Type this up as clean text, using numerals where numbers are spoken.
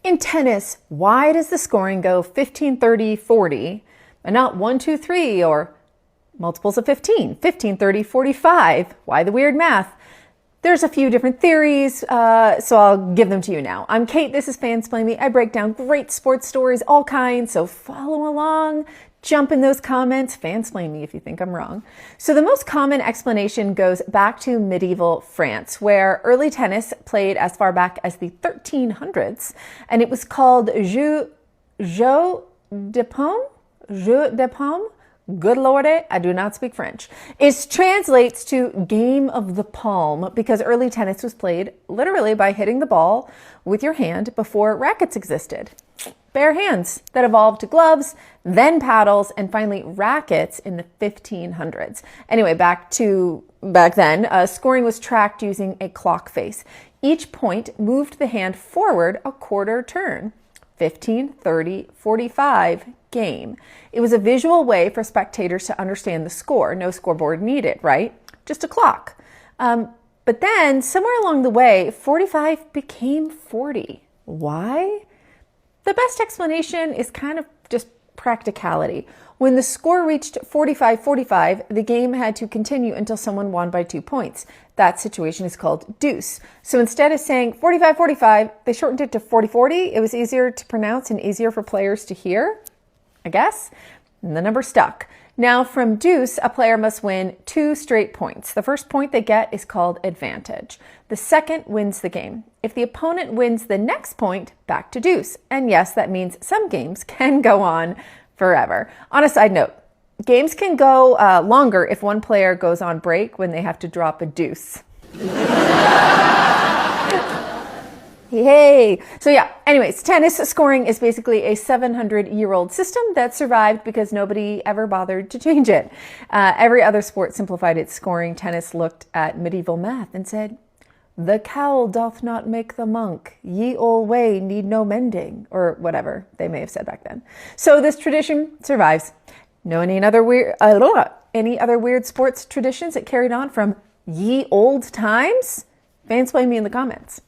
In tennis, why does the scoring go 15, 30, 40, and not 1, 2, 3, or multiples of 15, 15, 30, 45? Why the weird math? There's a few different theories, so I'll give them to you now. I'm Kate, this is Fansplain Me. I break down great sports stories, all kinds, so follow along. Jump in those comments, fansplain me if you think I'm wrong. So the most common explanation goes back to medieval France, where early tennis played as far back as the 1300s, and it was called jeu de paume. Jeu de paume. Good Lord, I do not speak French. It translates to game of the palm because early tennis was played literally by hitting the ball with your hand before rackets existed. Bare hands that evolved to gloves, then paddles, and finally rackets in the 1500s. Anyway, back then, scoring was tracked using a clock face. Each point moved the hand forward a quarter turn. 15, 30, 45, game. It was a visual way for spectators to understand the score. No scoreboard needed, right? Just a clock. But then, somewhere along the way, 45 became 40. Why? The best explanation is kind of just practicality. When the score reached 45-45, the game had to continue until someone won by 2 points. That situation is called deuce. So instead of saying 45-45, they shortened it to 40-40. It was easier to pronounce and easier for players to hear, I guess. And the number stuck. Now from deuce, a player must win 2 straight points. The first point they get is called advantage. The second wins the game. If the opponent wins the next point, back to deuce. And yes, that means some games can go on forever. On a side note, games can go longer if one player goes on break when they have to drop a deuce. Yay! So yeah, anyways, tennis scoring is basically a 700-year-old system that survived because nobody ever bothered to change it. Every other sport simplified its scoring. Tennis looked at medieval math and said, "The cowl doth not make the monk. Ye all way need no mending," or whatever they may have said back then. So this tradition survives. Know any other weird sports traditions that carried on from ye old times? Fansplain me in the comments.